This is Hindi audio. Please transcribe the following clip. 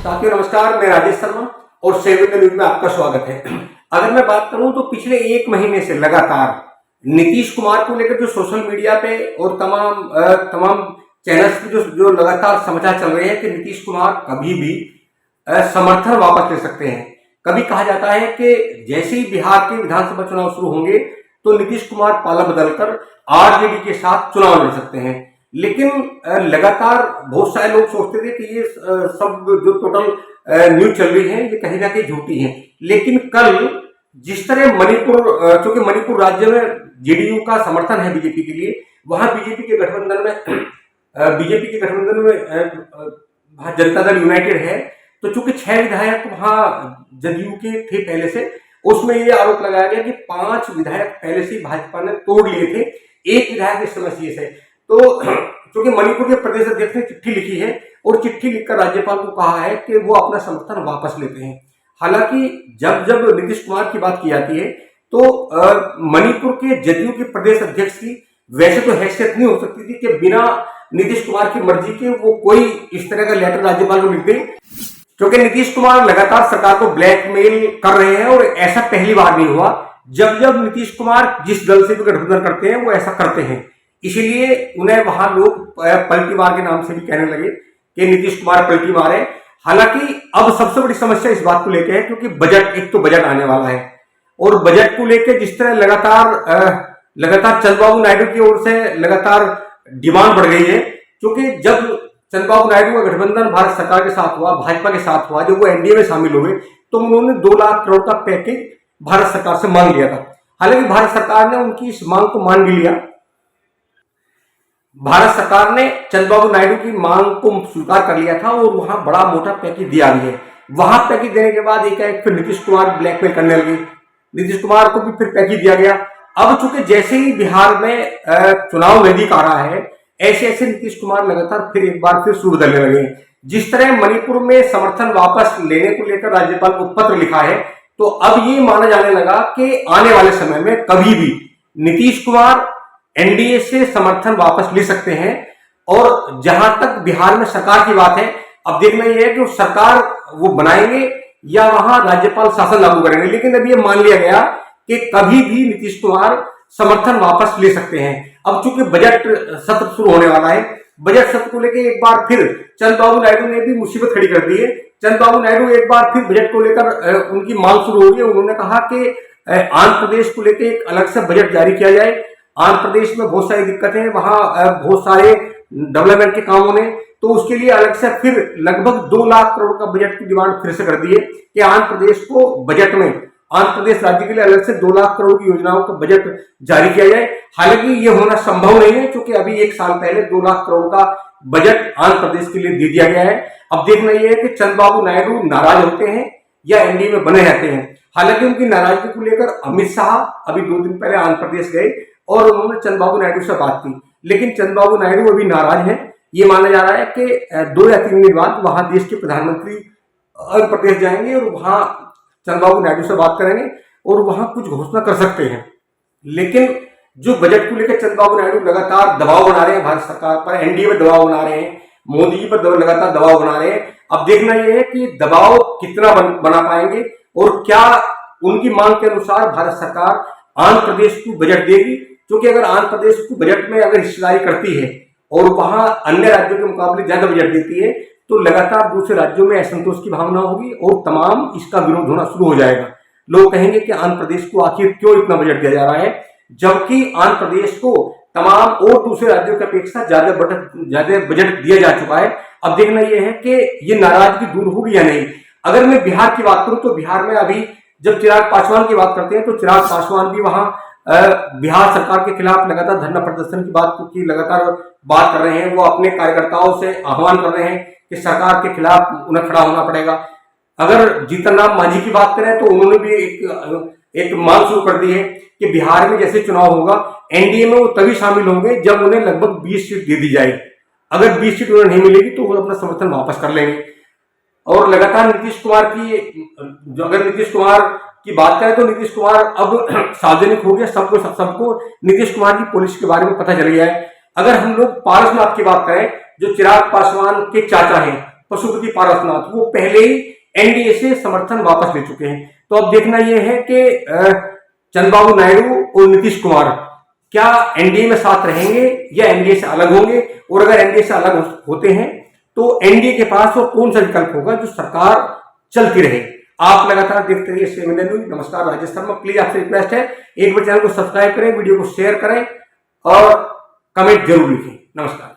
साथियों नमस्कार, मैं राजेश शर्मा और सेवन न्यूज में आपका स्वागत है। अगर मैं बात करूं तो पिछले एक महीने से लगातार नीतीश कुमार को लेकर जो सोशल मीडिया पे और तमाम चैनल्स पे जो लगातार समाचार चल रहे हैं कि नीतीश कुमार कभी भी समर्थन वापस ले सकते हैं। कभी कहा जाता है कि जैसे ही बिहार के विधानसभा चुनाव शुरू होंगे तो नीतीश कुमार पाला बदलकर आरजेडी के साथ चुनाव लड़ सकते हैं, लेकिन लगातार बहुत सारे लोग सोचते थे कि ये सब जो टोटल न्यूज चल रही है ये कहीं ना कहीं झूठी है। लेकिन कल जिस तरह मणिपुर, चूंकि मणिपुर राज्य में जेडीयू का समर्थन है बीजेपी के लिए, वहां बीजेपी के गठबंधन में जनता दल यूनाइटेड है, तो चूंकि 6 विधायक वहां जदयू के थे पहले से, उसमें ये आरोप लगाया गया कि 5 विधायक पहले से भाजपा ने तोड़ लिए थे, एक विधायक इस समय शेष है। तो चूंकि मणिपुर के प्रदेश अध्यक्ष ने चिट्ठी लिखी है और चिट्ठी लिखकर राज्यपाल को कहा है कि वो अपना समर्थन वापस लेते हैं। हालांकि जब नीतीश कुमार की बात की जाती है तो मणिपुर के जदयू के प्रदेश अध्यक्ष की वैसे तो हैसियत नहीं हो सकती थी कि बिना नीतीश कुमार की मर्जी के वो कोई इस तरह का लेटर राज्यपाल को लिख दे, क्योंकि नीतीश कुमार लगातार सरकार को ब्लैकमेल कर रहे हैं और ऐसा पहली बार नहीं हुआ। जब नीतीश कुमार जिस दल से भी गठबंधन करते हैं वो ऐसा करते हैं, इसीलिए उन्हें वहां लोग पलटी मार के नाम से भी कहने लगे कि नीतीश कुमार पलटी मारे। हालांकि अब सबसे बड़ी समस्या इस बात को लेकर है क्योंकि एक तो बजट आने वाला है और बजट को लेकर जिस तरह लगातार चंद्रबाबू नायडू की ओर से लगातार डिमांड बढ़ गई है, क्योंकि जब चंद्रबाबू नायडू का गठबंधन भारत सरकार के साथ हुआ, भाजपा के साथ हुआ, जब वो एनडीए में शामिल हुए तो उन्होंने 2 लाख करोड़ का पैकेज भारत सरकार से मांग लिया था। हालांकि भारत सरकार ने उनकी इस मांग को मान भी लिया। भारत सरकार ने चंद्रबाबू नायडू की मांग को स्वीकार कर लिया था और वहां बड़ा मोटा पैकेज दिया भी है। वहां पैकेज देने के बाद एक फिर नीतीश कुमार ब्लैकमेल करने लगे, नीतीश कुमार को भी फिर पैकेज दिया गया। अब चूंकि जैसे ही बिहार में चुनाव नजदीक आ रहा है, ऐसे नीतीश कुमार लगातार फिर एक बार फिर सुर बदलने लगे। जिस तरह मणिपुर में समर्थन वापस लेने को लेकर राज्यपाल को पत्र लिखा है, तो अब ये माना जाने लगा कि आने वाले समय में कभी भी नीतीश कुमार एनडीए से समर्थन वापस ले सकते हैं। और जहां तक बिहार में सरकार की बात है, अब देखना यह है कि सरकार वो बनाएंगे या वहां राज्यपाल शासन लागू करेंगे, लेकिन अब ये मान लिया गया कि कभी भी नीतीश कुमार समर्थन वापस ले सकते हैं। अब चूंकि बजट सत्र शुरू होने वाला है, बजट सत्र को लेकर एक बार फिर चंद्रबाबू नायडू ने भी मुसीबत खड़ी कर दी है। चंद्रबाबू नायडू एक बार फिर बजट को लेकर उनकी मांग शुरू होगी। उन्होंने कहा कि आंध्र प्रदेश को लेकर एक अलग से बजट जारी किया जाए। आंध्र प्रदेश में बहुत सारी दिक्कतें हैं, वहां बहुत सारे डेवलपमेंट के काम होने, तो उसके लिए अलग से फिर लगभग 2 लाख करोड़ का बजट की डिमांड फिर से कर दी है कि आंध्र प्रदेश को बजट में, आंध्र प्रदेश राज्य के लिए अलग से 2 लाख करोड़ की योजनाओं का बजट जारी किया जाए। हालांकि ये होना संभव नहीं है क्योंकि अभी 1 साल पहले 2 लाख करोड़ का बजट आंध्र प्रदेश के लिए दे दिया गया है। अब देखना यह है कि चंद्रबाबू नायडू नाराज होते हैं या एनडीए में बने रहते हैं। हालांकि उनकी नाराजगी को लेकर अमित शाह अभी 2 दिन पहले आंध्र प्रदेश गए और उन्होंने चंद्रबाबू नायडू से बात की, लेकिन चंद्रबाबू नायडू अभी नाराज हैं। ये माना जा रहा है कि 2 या 3 दिन बाद वहां देश के प्रधानमंत्री आंध्र प्रदेश जाएंगे और वहां चंद्रबाबू नायडू से बात करेंगे और वहां कुछ घोषणा कर सकते हैं। लेकिन जो बजट को लेकर चंद्रबाबू नायडू लगातार दबाव बना रहे हैं भारत सरकार पर, एनडीए में दबाव बना रहे हैं, मोदी जी पर लगातार दबाव बना रहे हैं। अब देखना यह है कि दबाव कितना बना पाएंगे और क्या उनकी मांग के अनुसार भारत सरकार आंध्र प्रदेश को बजट देगी। क्योंकि अगर आंध्र प्रदेश को बजट में अगर हिस्सेदारी करती है और वहां अन्य राज्यों के मुकाबले ज्यादा बजट देती है, तो लगातार दूसरे राज्यों में असंतोष की भावना होगी और तमाम इसका विरोध होना शुरू हो जाएगा। लोग कहेंगे कि आंध्र प्रदेश को आखिर क्यों इतना बजट दिया जा रहा है, जबकि आंध्र प्रदेश को तमाम और दूसरे राज्यों की अपेक्षा ज्यादा बजट दिया जा चुका है। अब देखना यह है कि ये नाराजगी दूर होगी या नहीं। अगर मैं बिहार की बात करूं तो बिहार में अभी जब चिराग पासवान की बात करते हैं तो चिराग पासवान भी वहां बिहार सरकार के खिलाफ लगातार धरना प्रदर्शन की लगातार बात कर रहे हैं। वो अपने कार्यकर्ताओं से आह्वान कर रहे हैं कि सरकार के खिलाफ उन्हें खड़ा होना पड़ेगा। अगर जीतन राम मांझी की बात करें तो उन्होंने भी एक मांग शुरू कर दी है कि बिहार में जैसे चुनाव होगा एनडीए में वो तभी शामिल होंगे जब उन्हें लगभग 20 सीट दे दी जाए। अगर 20 सीट उन्हें नहीं मिलेगी तो वो अपना समर्थन वापस कर लेंगे। और लगातार नीतीश कुमार की बात करें तो नीतीश कुमार अब सार्वजनिक हो गया, सबको नीतीश कुमार की पॉलिसी के बारे में पता चल गया है। अगर हम लोग पारसनाथ की बात करें जो चिराग पासवान के चाचा हैं, पशुपति पारसनाथ, वो पहले ही एनडीए से समर्थन वापस ले चुके हैं। तो अब देखना यह है कि चंद्रबाबू नायडू और नीतीश कुमार क्या एनडीए में साथ रहेंगे या एनडीए से अलग होंगे, और अगर एनडीए से अलग होते हैं तो एनडीए के पास वो कौन सा विकल्प होगा जो सरकार चलती रहे। आप लगातार देखते रहिए सेवन इंडिया न्यूज। नमस्कार, राजेश शर्मा। प्लीज आपसे रिक्वेस्ट है, एक बार चैनल को सब्सक्राइब करें, वीडियो को शेयर करें और कमेंट जरूर लिखें। नमस्कार।